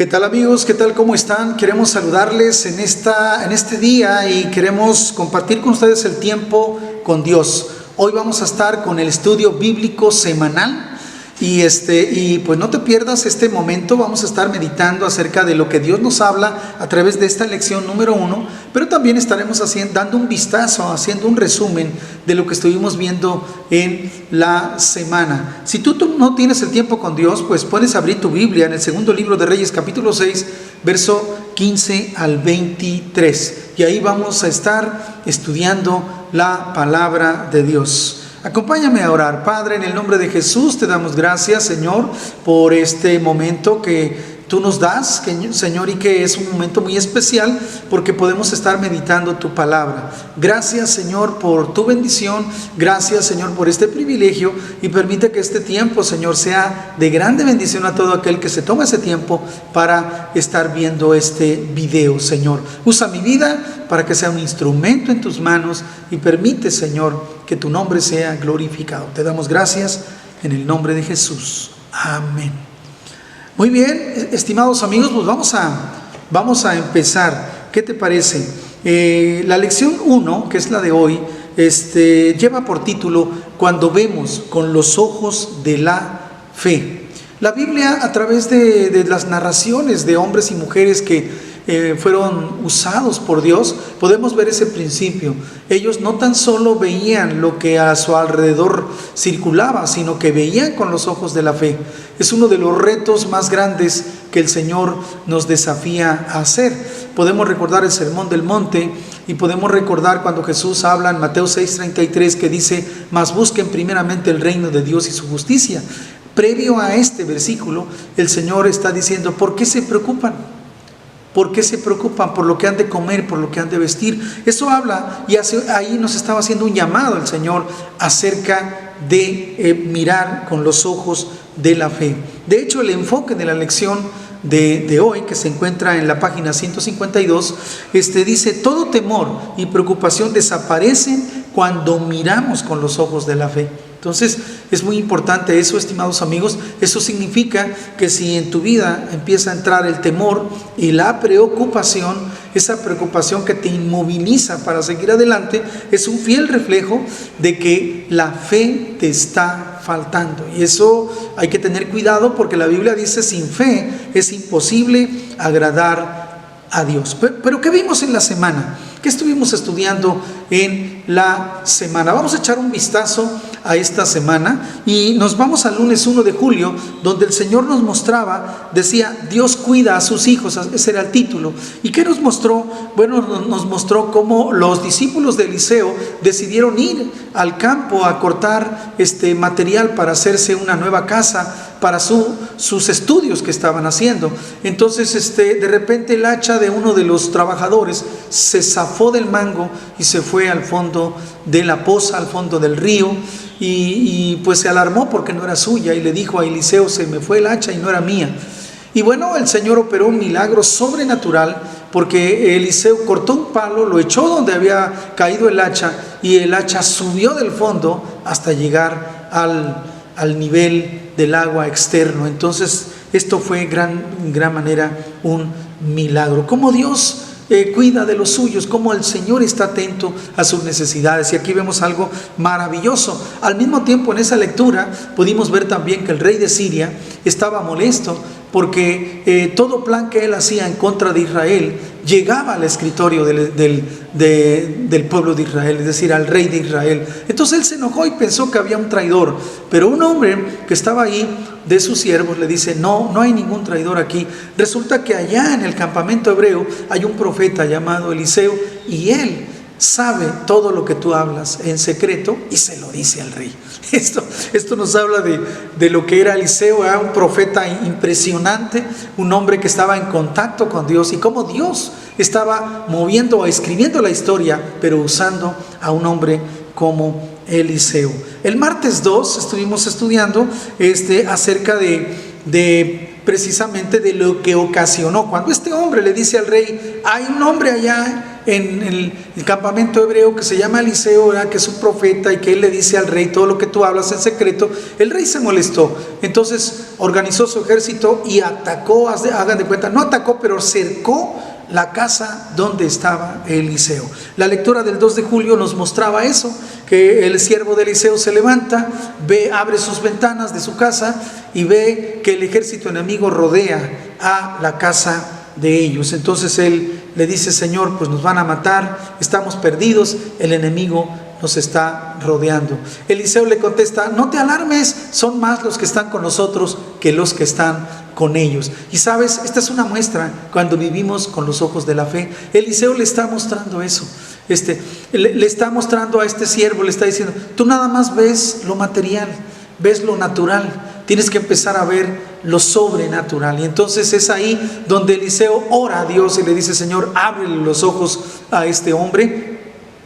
¿Qué tal amigos? ¿Qué tal? ¿Cómo están? Queremos saludarles en este día y queremos compartir con ustedes el tiempo con Dios. Hoy vamos a estar con el estudio bíblico semanal y pues no te pierdas este momento. Vamos a estar meditando acerca de lo que Dios nos habla a través de esta lección número 1, pero también estaremos dando un vistazo, haciendo un resumen de lo que estuvimos viendo en la semana. Si tú no tienes el tiempo con Dios, pues puedes abrir tu Biblia en el segundo libro de Reyes, capítulo 6, verso 15 al 23. Y ahí vamos a estar estudiando la palabra de Dios. Acompáñame a orar. Padre, en el nombre de Jesús te damos gracias, Señor, por este momento que tú nos das, Señor, y que es un momento muy especial porque podemos estar meditando tu palabra. Gracias, Señor, por tu bendición. Gracias, Señor, por este privilegio, y permite que este tiempo, Señor, sea de grande bendición a todo aquel que se toma ese tiempo para estar viendo este video, Señor. Usa mi vida para que sea un instrumento en tus manos y permite, Señor, que tu nombre sea glorificado. Te damos gracias en el nombre de Jesús. Amén. Muy bien, estimados amigos, pues vamos a empezar. ¿Qué te parece? La lección 1, que es la de hoy, lleva por título Cuando vemos con los ojos de la fe. La Biblia, a través de las narraciones de hombres y mujeres que fueron usados por Dios, podemos ver ese principio. Ellos no tan solo veían lo que a su alrededor circulaba, sino que veían con los ojos de la fe. Es uno de los retos más grandes que el Señor nos desafía a hacer. Podemos recordar el Sermón del Monte y podemos recordar cuando Jesús habla en Mateo 6:33, que dice: mas busquen primeramente el reino de Dios y su justicia. Previo a este versículo, el Señor está diciendo: ¿por qué se preocupan? ¿Por qué se preocupan por lo que han de comer, por lo que han de vestir? Eso habla, y ahí nos estaba haciendo un llamado el Señor acerca de mirar con los ojos de la fe. De hecho, el enfoque de la lección de hoy, que se encuentra en la página 152, dice: todo temor y preocupación desaparecen cuando miramos con los ojos de la fe. Entonces es muy importante eso, estimados amigos. Eso significa que si en tu vida empieza a entrar el temor y la preocupación, esa preocupación que te inmoviliza para seguir adelante, es un fiel reflejo de que la fe te está faltando. Y eso hay que tener cuidado, porque la Biblia dice: sin fe es imposible agradar a Dios. Pero ¿qué vimos en la semana? ¿Qué estuvimos estudiando en la semana? Vamos a echar un vistazo a esta semana y nos vamos al lunes 1 de julio, donde el Señor nos mostraba, decía: Dios cuida a sus hijos. Ese era el título. ¿Y qué nos mostró? Bueno, nos mostró cómo los discípulos de Eliseo decidieron ir al campo a cortar material para hacerse una nueva casa para sus estudios que estaban haciendo. Entonces de repente el hacha de uno de los trabajadores se zafó del mango y se fue al fondo de la poza, al fondo del río, y pues se alarmó porque no era suya, y le dijo a Eliseo: se me fue el hacha y no era mía. Y bueno, el Señor operó un milagro sobrenatural, porque Eliseo cortó un palo, lo echó donde había caído el hacha, y el hacha subió del fondo hasta llegar al nivel del agua externo. Entonces esto fue en gran manera un milagro. Como Dios cuida de los suyos, como el Señor está atento a sus necesidades. Y aquí vemos algo maravilloso. Al mismo tiempo, en esa lectura pudimos ver también que el rey de Siria estaba molesto porque todo plan que él hacía en contra de Israel llegaba al escritorio del pueblo de Israel, es decir, al rey de Israel. Entonces él se enojó y pensó que había un traidor, pero un hombre que estaba ahí de sus siervos le dice: no hay ningún traidor aquí. Resulta que allá en el campamento hebreo hay un profeta llamado Eliseo, y él sabe todo lo que tú hablas en secreto y se lo dice al rey. Esto nos habla de lo que era Eliseo, un profeta impresionante, un hombre que estaba en contacto con Dios, y cómo Dios estaba moviendo o escribiendo la historia, pero usando a un hombre como Eliseo. El martes 2 estuvimos estudiando acerca precisamente de lo que ocasionó cuando este hombre le dice al rey: hay un hombre allá en el campamento hebreo que se llama Eliseo, ¿verdad?, que es un profeta, y que él le dice al rey todo lo que tú hablas en secreto. El rey se molestó, entonces organizó su ejército y atacó, hagan de cuenta, no atacó, pero cercó la casa donde estaba Eliseo. La lectura del 2 de julio nos mostraba eso, que el siervo de Eliseo se levanta, abre sus ventanas de su casa y ve que el ejército enemigo rodea a la casa de ellos. Entonces él le dice: Señor, pues nos van a matar, estamos perdidos, el enemigo nos está rodeando. Eliseo le contesta: no te alarmes, son más los que están con nosotros que los que están con ellos. Y sabes, esta es una muestra cuando vivimos con los ojos de la fe. Eliseo le está mostrando eso. Le está mostrando a este siervo, le está diciendo: tú nada más ves lo material, ves lo natural, tienes que empezar a ver lo sobrenatural. Y entonces es ahí donde Eliseo ora a Dios y le dice: Señor, ábrele los ojos a este hombre.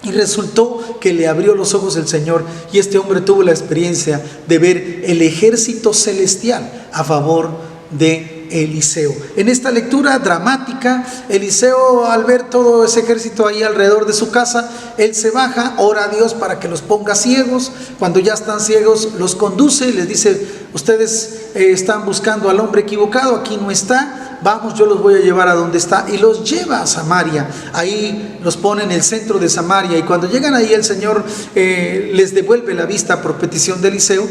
Y resultó que le abrió los ojos el Señor, y este hombre tuvo la experiencia de ver el ejército celestial a favor de Eliseo. En esta lectura dramática, Eliseo, al ver todo ese ejército ahí alrededor de su casa, él se baja, ora a Dios para que los ponga ciegos. Cuando ya están ciegos, los conduce y les dice: ustedes están buscando al hombre equivocado, aquí no está, vamos, yo los voy a llevar a donde está. Y los lleva a Samaria, ahí los pone en el centro de Samaria, y cuando llegan ahí el Señor les devuelve la vista por petición de Eliseo,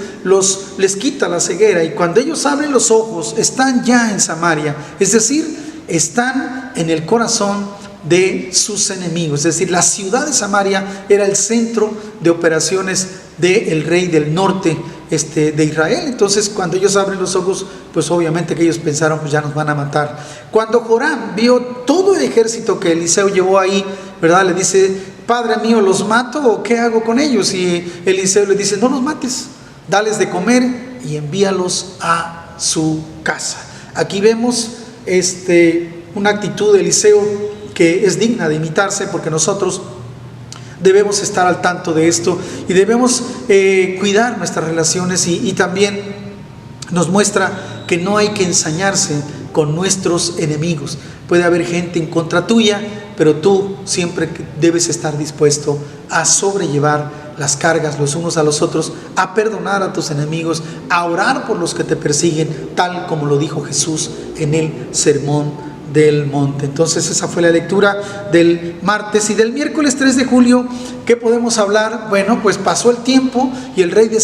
les quita la ceguera, y cuando ellos abren los ojos están ya en Samaria, es decir, están en el corazón de sus enemigos. Es decir, la ciudad de Samaria era el centro de operaciones del rey del norte de Israel. Entonces, cuando ellos abren los ojos, pues obviamente que ellos pensaron: pues ya nos van a matar. Cuando Joram vio todo el ejército que Eliseo llevó ahí, ¿verdad?, le dice: Padre mío, ¿los mato o qué hago con ellos? Y Eliseo le dice: no los mates, dales de comer y envíalos a su casa. Aquí vemos una actitud de Eliseo que es digna de imitarse, porque nosotros debemos estar al tanto de esto y debemos cuidar nuestras relaciones, y también nos muestra que no hay que ensañarse con nuestros enemigos. Puede haber gente en contra tuya, pero tú siempre debes estar dispuesto a sobrellevar las cargas los unos a los otros, a perdonar a tus enemigos, a orar por los que te persiguen, tal como lo dijo Jesús en el Sermón del Monte. Entonces esa fue la lectura del martes. Y del miércoles 3 de julio, ¿qué podemos hablar? Bueno, pues pasó el tiempo y el rey de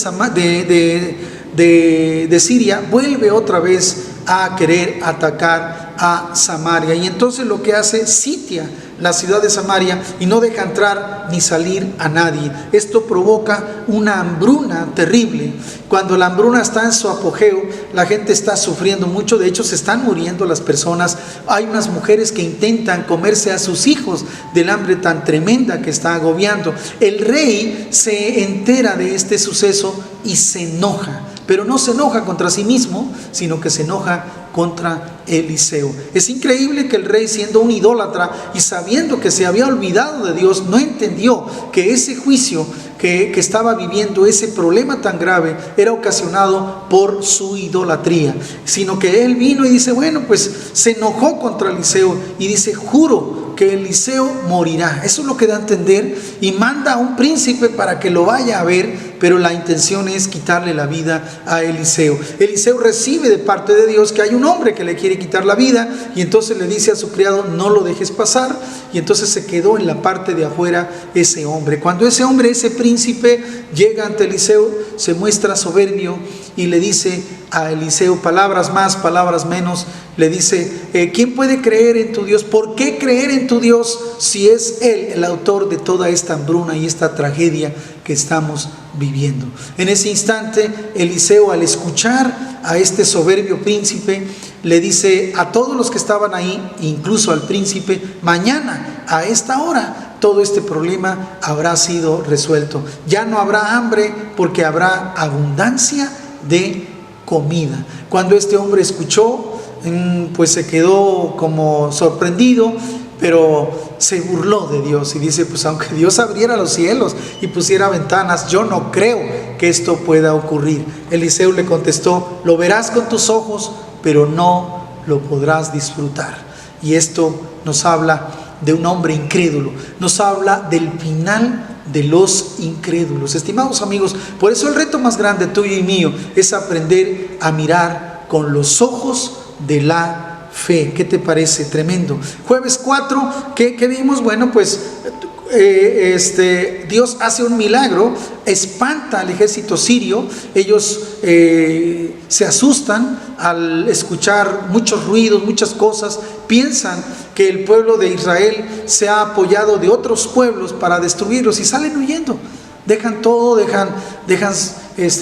Siria vuelve otra vez a querer atacar a Samaria, y entonces lo que hace, sitia la ciudad de Samaria y no deja entrar ni salir a nadie. Esto provoca una hambruna terrible. Cuando la hambruna está en su apogeo, la gente está sufriendo mucho. De hecho, se están muriendo las personas. Hay unas mujeres que intentan comerse a sus hijos del hambre tan tremenda que está agobiando. El rey se entera de este suceso y se enoja, pero no se enoja contra sí mismo, sino que se enoja contra Eliseo. Es increíble que el rey, siendo un idólatra y sabiendo que se había olvidado de Dios, no entendió que ese juicio que estaba viviendo, ese problema tan grave, era ocasionado por su idolatría, sino que él vino y dice: bueno, pues se enojó contra Eliseo y dice: juro que Eliseo morirá. Eso es lo que da a entender, y manda a un príncipe para que lo vaya a ver, pero la intención es quitarle la vida a Eliseo. Eliseo recibe de parte de Dios que hay un hombre que le quiere quitar la vida, y entonces le dice a su criado: no lo dejes pasar. Y entonces se quedó en la parte de afuera ese hombre. Cuando ese hombre, ese príncipe, llega ante Eliseo, se muestra soberbio y le dice a Eliseo, palabras más, palabras menos, le dice: ¿quién puede creer en tu Dios? ¿Por qué creer en tu Dios si es Él el autor de toda esta hambruna y esta tragedia que estamos viviendo? En ese instante, Eliseo, al escuchar a este soberbio príncipe, le dice a todos los que estaban ahí, incluso al príncipe: mañana a esta hora todo este problema habrá sido resuelto. Ya no habrá hambre, porque habrá abundancia de comida. Cuando este hombre escuchó, pues se quedó como sorprendido, pero se burló de Dios y dice: pues aunque Dios abriera los cielos y pusiera ventanas, yo no creo que esto pueda ocurrir. Eliseo le contestó: lo verás con tus ojos, pero no lo podrás disfrutar. Y esto nos habla de un hombre incrédulo, nos habla del final de los incrédulos. Estimados amigos, por eso el reto más grande tuyo y mío es aprender a mirar con los ojos de la fe. ¿Qué te parece? Tremendo. Jueves 4, ¿qué vimos? Bueno, pues Dios hace un milagro, espanta al ejército sirio. Ellos se asustan al escuchar muchos ruidos, muchas cosas. Piensan que el pueblo de Israel se ha apoyado de otros pueblos para destruirlos y salen huyendo. Dejan todo, dejan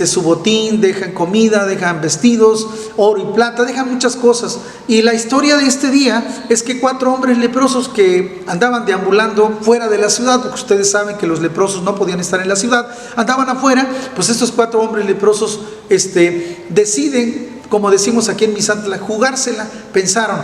su botín, dejan comida, dejan vestidos, oro y plata, dejan muchas cosas. Y la historia de este día es que 4 hombres leprosos que andaban deambulando fuera de la ciudad, porque ustedes saben que los leprosos no podían estar en la ciudad, andaban afuera. Pues estos 4 hombres leprosos deciden, como decimos aquí en Misantla, jugársela. Pensaron,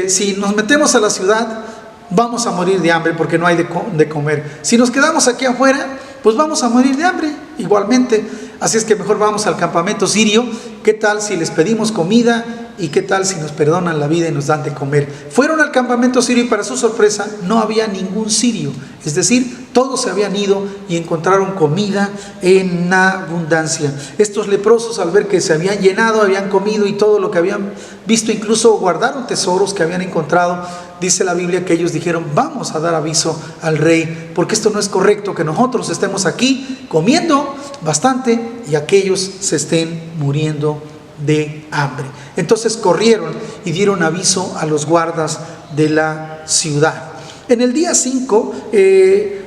si nos metemos a la ciudad vamos a morir de hambre porque no hay de comer. Si nos quedamos aquí afuera, pues vamos a morir de hambre igualmente. Así es que mejor vamos al campamento sirio. ¿Qué tal si les pedimos comida? ¿Y qué tal si nos perdonan la vida y nos dan de comer? Fueron al campamento sirio y para su sorpresa no había ningún sirio. Es decir, todos se habían ido y encontraron comida en abundancia. Estos leprosos, al ver que se habían llenado, habían comido y todo lo que habían visto, incluso guardaron tesoros que habían encontrado. Dice la Biblia que ellos dijeron: vamos a dar aviso al rey, porque esto no es correcto que nosotros estemos aquí comiendo bastante y aquellos se estén muriendo de hambre. Entonces corrieron y dieron aviso a los guardas de la ciudad. En el día 5, el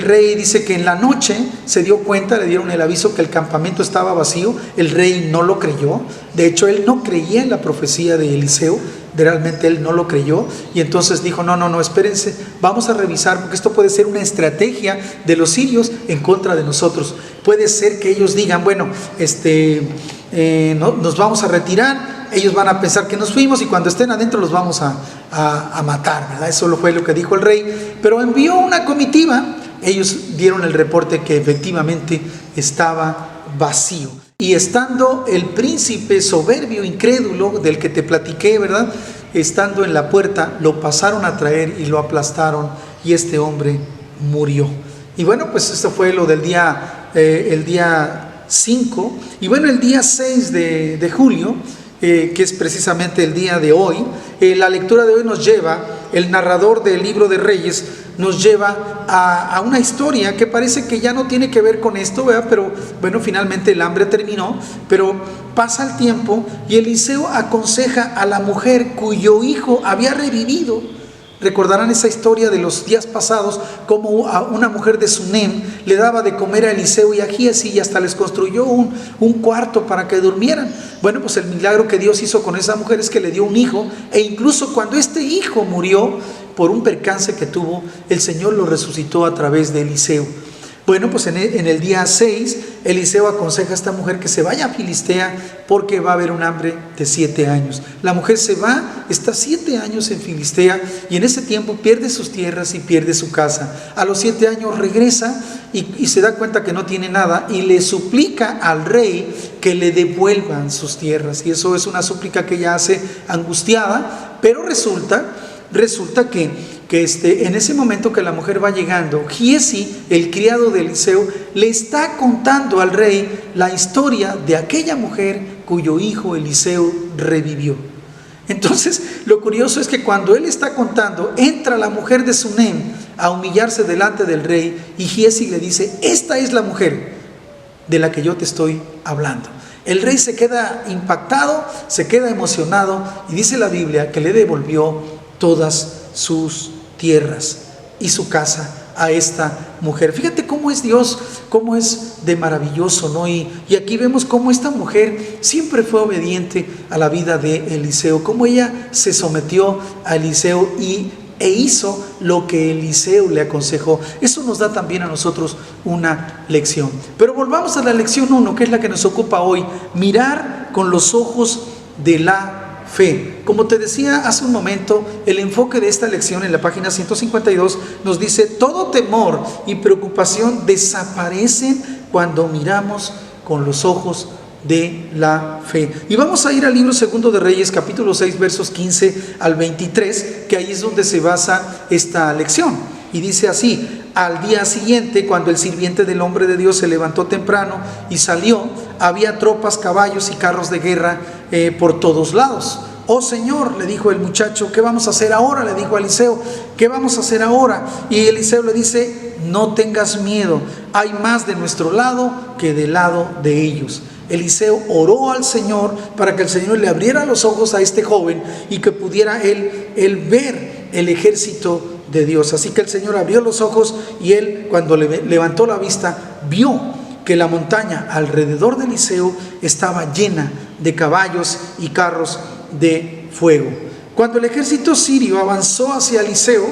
rey dice que en la noche se dio cuenta, le dieron el aviso que el campamento estaba vacío. El rey no lo creyó. De hecho, él no creía en la profecía de Eliseo. Realmente él no lo creyó y entonces dijo: no, espérense, vamos a revisar, porque esto puede ser una estrategia de los sirios en contra de nosotros. Puede ser que ellos digan: bueno, nos vamos a retirar, ellos van a pensar que nos fuimos y cuando estén adentro los vamos a matar, ¿verdad? Eso fue lo que dijo el rey, pero envió una comitiva. Ellos dieron el reporte que efectivamente estaba vacío. Y estando el príncipe soberbio, incrédulo, del que te platiqué, ¿verdad?, estando en la puerta, lo pasaron a traer y lo aplastaron y este hombre murió. Y bueno, pues esto fue lo del el día 5. Y bueno, el día 6 de julio, que es precisamente el día de hoy, la lectura de hoy nos lleva, el narrador del libro de Reyes nos lleva a una historia que parece que ya no tiene que ver con esto, ¿verdad? Pero bueno, finalmente el hambre terminó, pero pasa el tiempo y Eliseo aconseja a la mujer cuyo hijo había revivido. Recordarán esa historia de los días pasados, como a una mujer de Sunem le daba de comer a Eliseo y a Giesi y hasta les construyó un cuarto para que durmieran. Bueno, pues el milagro que Dios hizo con esa mujer es que le dio un hijo, e incluso cuando este hijo murió por un percance que tuvo, el Señor lo resucitó a través de Eliseo. Bueno, pues en el día 6, Eliseo aconseja a esta mujer que se vaya a Filistea porque va a haber un hambre de 7 años. La mujer se va, está 7 años en Filistea y en ese tiempo pierde sus tierras y pierde su casa. A los 7 años regresa y se da cuenta que no tiene nada y le suplica al rey que le devuelvan sus tierras. Y eso es una súplica que ella hace angustiada, pero resulta que en ese momento que la mujer va llegando, Giesi, el criado de Eliseo, le está contando al rey la historia de aquella mujer cuyo hijo Eliseo revivió. Entonces, lo curioso es que cuando él está contando, entra la mujer de Sunem a humillarse delante del rey y Giesi le dice: esta es la mujer de la que yo te estoy hablando. El rey se queda impactado, se queda emocionado y dice la Biblia que le devolvió todas sus tierras y su casa a esta mujer. Fíjate cómo es Dios, cómo es de maravilloso, ¿no? Y aquí vemos cómo esta mujer siempre fue obediente a la vida de Eliseo, cómo ella se sometió a Eliseo e hizo lo que Eliseo le aconsejó. Eso nos da también a nosotros una lección. Pero volvamos a la lección 1, que es la que nos ocupa hoy: mirar con los ojos de la fe. Como te decía hace un momento, el enfoque de esta lección en la página 152 nos dice: todo temor y preocupación desaparecen cuando miramos con los ojos de la fe. Y vamos a ir al libro 2 de Reyes, capítulo 6, versos 15 al 23, que ahí es donde se basa esta lección. Y dice así: al día siguiente, cuando el sirviente del hombre de Dios se levantó temprano y salió, había tropas, caballos y carros de guerra por todos lados. Oh Señor, le dijo el muchacho, ¿qué vamos a hacer ahora? Le dijo a Eliseo, ¿qué vamos a hacer ahora? Y Eliseo le dice: no tengas miedo, hay más de nuestro lado que del lado de ellos. Eliseo oró al Señor para que el Señor le abriera los ojos a este joven y que pudiera él ver el ejército de Dios. Así que el Señor abrió los ojos y él, cuando levantó la vista, vio que la montaña alrededor de Eliseo estaba llena de caballos y carros de fuego. Cuando el ejército sirio avanzó hacia Eliseo,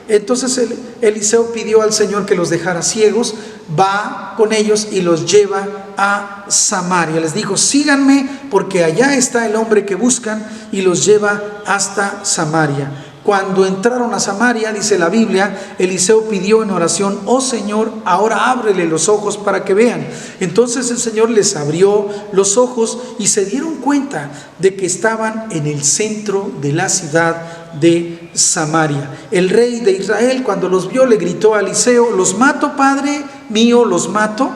entonces Eliseo pidió al Señor que los dejara ciegos, va con ellos y los lleva a Samaria. Les dijo: síganme porque allá está el hombre que buscan, y los lleva hasta Samaria. Cuando entraron a Samaria, dice la Biblia, Eliseo pidió en oración: oh Señor, ahora ábrele los ojos para que vean. Entonces el Señor les abrió los ojos y se dieron cuenta de que estaban en el centro de la ciudad de Samaria. El rey de Israel, cuando los vio, le gritó a Eliseo: ¿los mato, padre mío? ¿Los mato?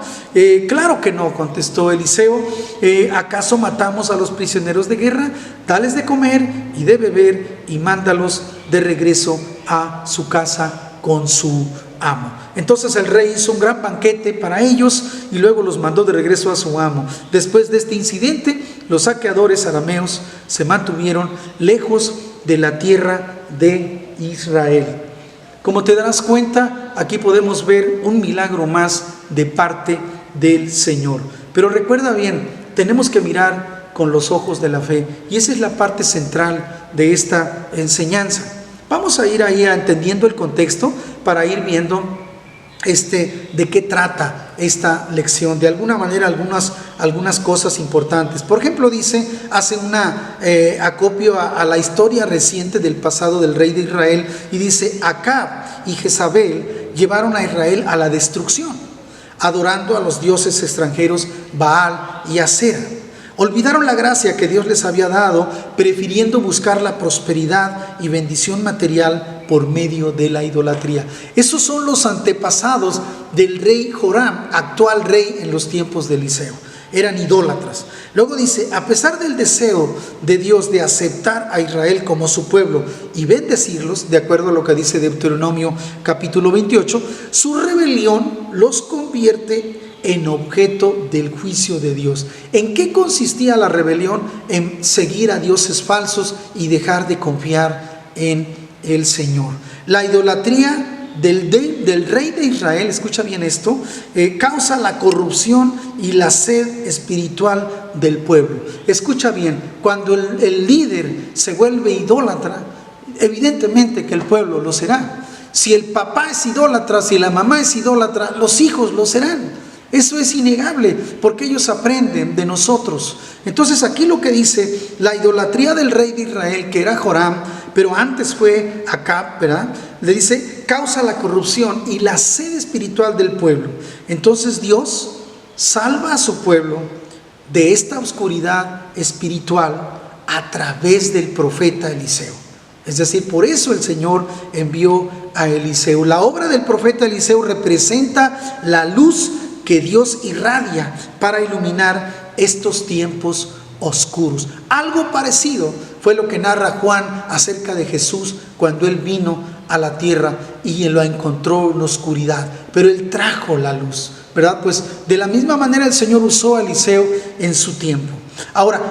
Claro que no, contestó Eliseo. ¿Acaso matamos a los prisioneros de guerra? Dales de comer y de beber y mándalos de regreso a su casa con su amo. Entonces el rey hizo un gran banquete para ellos y luego los mandó de regreso a su amo. Después de este incidente, los saqueadores arameos se mantuvieron lejos de la tierra de Israel. Como te darás cuenta, aquí podemos ver un milagro más de parte del Señor. Pero recuerda bien, tenemos que mirar con los ojos de la fe, y esa es la parte central de esta enseñanza. Vamos a ir ahí entendiendo el contexto para ir viendo de qué trata esta lección. De alguna manera algunas cosas importantes. Por ejemplo, hace una acopio a la historia reciente del pasado del rey de Israel, y dice: Acab y Jezabel llevaron a Israel a la destrucción, adorando a los dioses extranjeros Baal y Asera. Olvidaron la gracia que Dios les había dado, prefiriendo buscar la prosperidad y bendición material por medio de la idolatría. Esos son los antepasados del rey Joram, actual rey en los tiempos de Eliseo. Eran idólatras. Luego dice: a pesar del deseo de Dios de aceptar a Israel como su pueblo y bendecirlos, de acuerdo a lo que dice Deuteronomio capítulo 28, su rebelión los convierte en objeto del juicio de Dios. ¿En qué consistía la rebelión? En seguir a dioses falsos y dejar de confiar en el Señor. La idolatría del rey de Israel, escucha bien esto, causa la corrupción y la sed espiritual del pueblo. Escucha bien, cuando el líder se vuelve idólatra, evidentemente que el pueblo lo será. Si el papá es idólatra, si la mamá es idólatra, los hijos lo serán. Eso es innegable, porque ellos aprenden de nosotros. Entonces aquí lo que dice, la idolatría del rey de Israel, que era Joram, pero antes fue Acab, ¿verdad? Le dice, causa la corrupción y la sed espiritual del pueblo. Entonces Dios salva a su pueblo de esta oscuridad espiritual a través del profeta Eliseo. Es decir, por eso el Señor envió a Eliseo. La obra del profeta Eliseo representa la luz que Dios irradia para iluminar estos tiempos oscuros. Algo parecido fue lo que narra Juan acerca de Jesús cuando él vino a la tierra y lo encontró en oscuridad, pero él trajo la luz, ¿verdad? Pues de la misma manera el Señor usó a Eliseo en su tiempo. Ahora,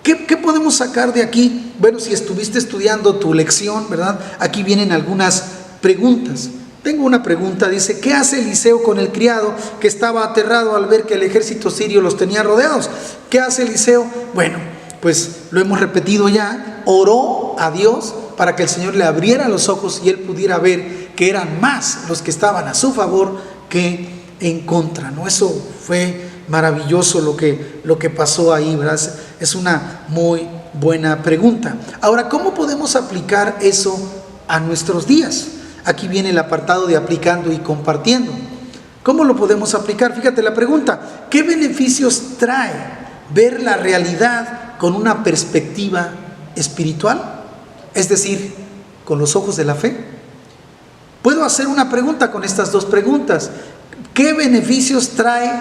¿qué podemos sacar de aquí? Bueno, si estuviste estudiando tu lección, ¿verdad? Aquí vienen algunas preguntas. Tengo una pregunta, dice: ¿qué hace Eliseo con el criado que estaba aterrado al ver que el ejército sirio los tenía rodeados? ¿Qué hace Eliseo? Bueno, pues lo hemos repetido ya, oró a Dios para que el Señor le abriera los ojos y él pudiera ver que eran más los que estaban a su favor que en contra, ¿no? Eso fue maravilloso lo que pasó ahí, ¿verdad? Es una muy buena pregunta. Ahora, ¿cómo podemos aplicar eso a nuestros días? Aquí viene el apartado de aplicando y compartiendo. ¿Cómo lo podemos aplicar? Fíjate la pregunta: ¿qué beneficios trae ver la realidad con una perspectiva espiritual? Es decir, con los ojos de la fe? Puedo hacer una pregunta con estas dos preguntas. ¿Qué beneficios trae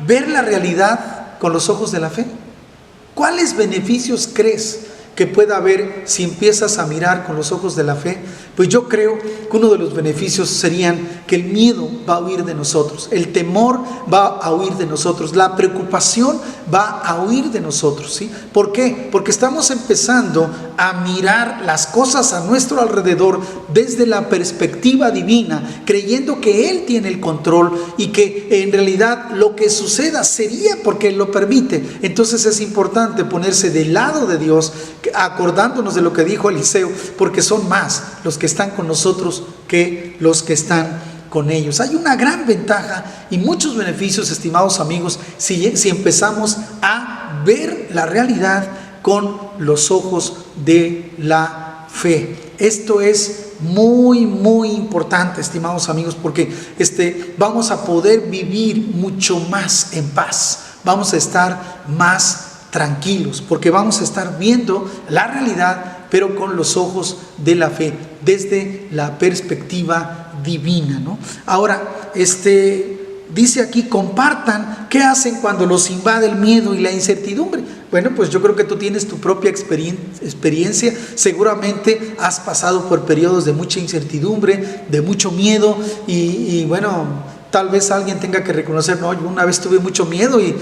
ver la realidad con los ojos de la fe? ¿Cuáles beneficios crees que pueda haber si empiezas a mirar con los ojos de la fe? Pues yo creo que uno de los beneficios serían que el miedo va a huir de nosotros, el temor va a huir de nosotros, la preocupación va a huir de nosotros, ¿sí? ¿Por qué? Porque estamos empezando a mirar las cosas a nuestro alrededor desde la perspectiva divina, creyendo que Él tiene el control y que en realidad lo que suceda sería porque Él lo permite. Entonces es importante ponerse del lado de Dios, acordándonos de lo que dijo Eliseo, porque son más los que están con nosotros que los que están con ellos. Hay una gran ventaja y muchos beneficios, estimados amigos, si empezamos a ver la realidad con los ojos de la fe. Esto es muy, muy importante, estimados amigos, porque vamos a poder vivir mucho más en paz. Vamos a estar más tranquilos, porque vamos a estar viendo la realidad, pero con los ojos de la fe, desde la perspectiva divina, ¿no? Ahora, dice aquí, compartan qué hacen cuando los invade el miedo y la incertidumbre. Bueno, pues yo creo que tú tienes tu propia experiencia, seguramente has pasado por periodos de mucha incertidumbre, de mucho miedo y bueno, tal vez alguien tenga que reconocer, no, yo una vez tuve mucho miedo y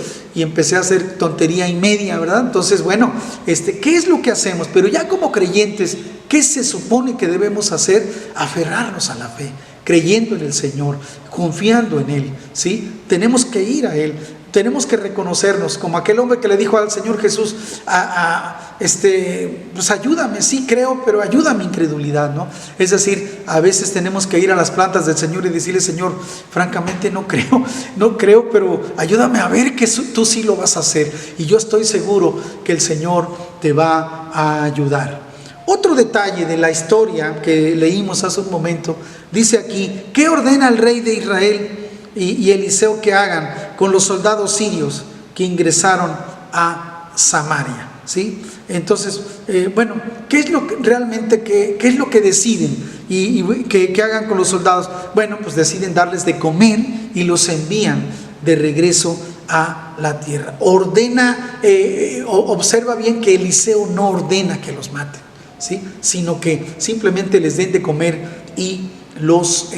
empecé a hacer tontería y media, ¿verdad? Entonces, bueno, ¿qué es lo que hacemos? Pero ya como creyentes, ¿qué se supone que debemos hacer? Aferrarnos a la fe, creyendo en el Señor, confiando en Él, ¿sí? Tenemos que ir a Él. Tenemos que reconocernos como aquel hombre que le dijo al Señor Jesús, pues ayúdame, sí creo, pero ayuda a mi incredulidad, ¿no? Es decir, a veces tenemos que ir a las plantas del Señor y decirle, Señor, francamente no creo, pero ayúdame a ver que tú sí lo vas a hacer. Y yo estoy seguro que el Señor te va a ayudar. Otro detalle de la historia que leímos hace un momento, dice aquí, ¿qué ordena el rey de Israel y Eliseo que hagan con los soldados sirios que ingresaron a Samaria? ¿Sí? Entonces, bueno, ¿qué es lo que realmente qué es lo que deciden y que hagan con los soldados? Bueno, pues deciden darles de comer y los envían de regreso a la tierra. Observa bien que Eliseo no ordena que los maten, ¿sí? Sino que simplemente les den de comer y los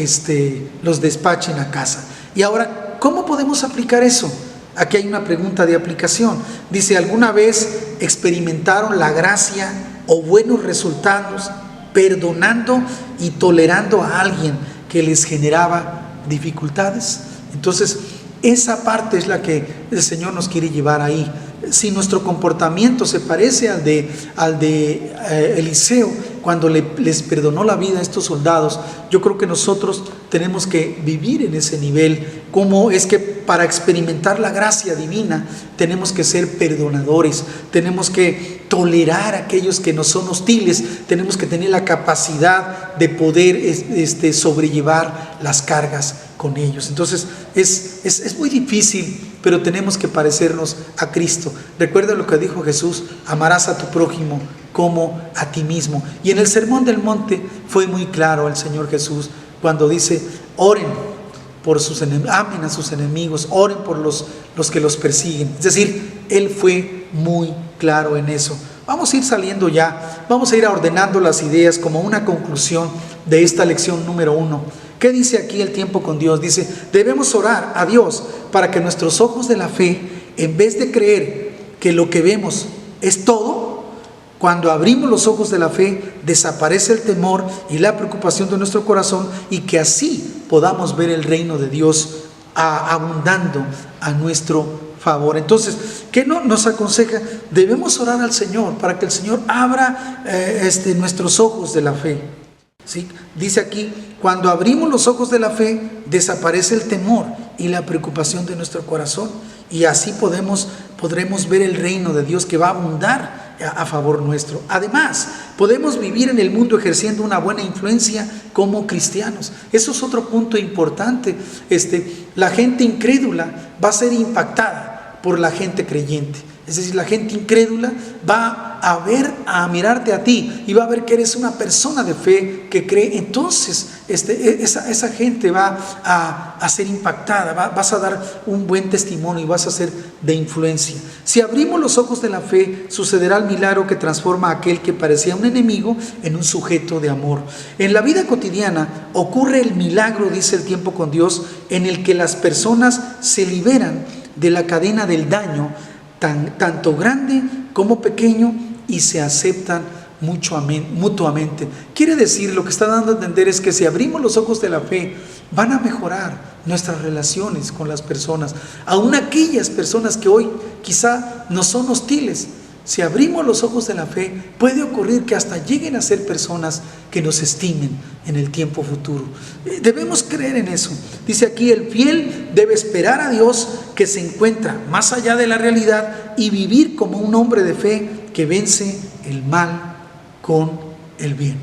despachen a casa. Y ahora, ¿cómo podemos aplicar eso? Aquí hay una pregunta de aplicación. Dice, ¿alguna vez experimentaron la gracia o buenos resultados perdonando y tolerando a alguien que les generaba dificultades? Entonces, esa parte es la que el Señor nos quiere llevar ahí. Si nuestro comportamiento se parece al de Eliseo, cuando les perdonó la vida a estos soldados, yo creo que nosotros tenemos que vivir en ese nivel. Cómo es que para experimentar la gracia divina tenemos que ser perdonadores, tenemos que tolerar a aquellos que nos son hostiles, tenemos que tener la capacidad de poder sobrellevar las cargas con ellos. Entonces es muy difícil, pero tenemos que parecernos a Cristo. Recuerda lo que dijo Jesús, amarás a tu prójimo como a ti mismo. Y en el Sermón del Monte fue muy claro el Señor Jesús cuando dice, oren por sus enemigos, amen a sus enemigos, oren por los que los persiguen. Es decir, Él fue muy claro en eso. Vamos a ir saliendo ya, vamos a ir ordenando las ideas como una conclusión de esta lección número 1. ¿Qué dice aquí el tiempo con Dios? Dice, debemos orar a Dios para que nuestros ojos de la fe, en vez de creer que lo que vemos es todo, cuando abrimos los ojos de la fe, desaparece el temor y la preocupación de nuestro corazón y que así podamos ver el reino de Dios abundando a nuestro favor. Entonces, ¿qué nos aconseja? Debemos orar al Señor para que el Señor abra nuestros ojos de la fe. ¿Sí? Dice aquí, cuando abrimos los ojos de la fe, desaparece el temor y la preocupación de nuestro corazón y así podremos ver el reino de Dios que va a abundar a favor nuestro. Además, podemos vivir en el mundo ejerciendo una buena influencia como cristianos. Eso es otro punto importante. La gente incrédula va a ser impactada por la gente creyente. Es decir, la gente incrédula va a mirarte a ti y va a ver que eres una persona de fe que cree. Entonces esa gente va a ser impactada, vas a dar un buen testimonio y vas a ser de influencia. Si abrimos los ojos de la fe, sucederá el milagro que transforma a aquel que parecía un enemigo en un sujeto de amor. En la vida cotidiana ocurre el milagro, dice El Tiempo con Dios, en el que las personas se liberan de la cadena del daño, tanto grande como pequeño, y se aceptan mutuamente. Quiere decir, lo que está dando a entender es que si abrimos los ojos de la fe, van a mejorar nuestras relaciones con las personas, aun aquellas personas que hoy quizá nos son hostiles. Si abrimos los ojos de la fe, puede ocurrir que hasta lleguen a ser personas que nos estimen en el tiempo futuro. Debemos creer en eso. Dice aquí, el fiel debe esperar a Dios que se encuentra más allá de la realidad y vivir como un hombre de fe que vence el mal con el bien.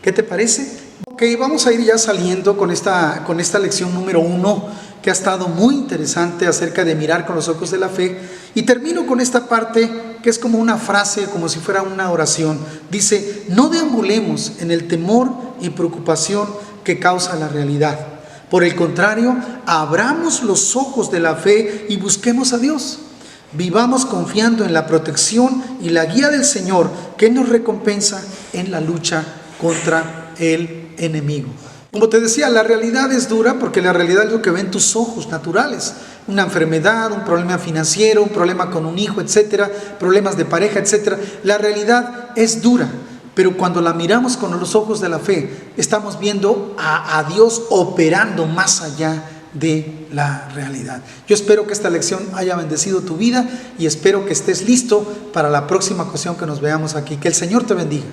¿Qué te parece? Ok, vamos a ir ya saliendo con esta lección número 1, que ha estado muy interesante acerca de mirar con los ojos de la fe. Y termino con esta parte que es como una frase, como si fuera una oración. Dice, no deambulemos en el temor y preocupación que causa la realidad. Por el contrario, abramos los ojos de la fe y busquemos a Dios. Vivamos confiando en la protección y la guía del Señor, que nos recompensa en la lucha contra el enemigo. Como te decía, la realidad es dura porque la realidad es lo que ven tus ojos naturales. Una enfermedad, un problema financiero, un problema con un hijo, etcétera, problemas de pareja, etcétera. La realidad es dura, pero cuando la miramos con los ojos de la fe, estamos viendo a Dios operando más allá de la realidad. Yo espero que esta lección haya bendecido tu vida y espero que estés listo para la próxima ocasión que nos veamos aquí. Que el Señor te bendiga.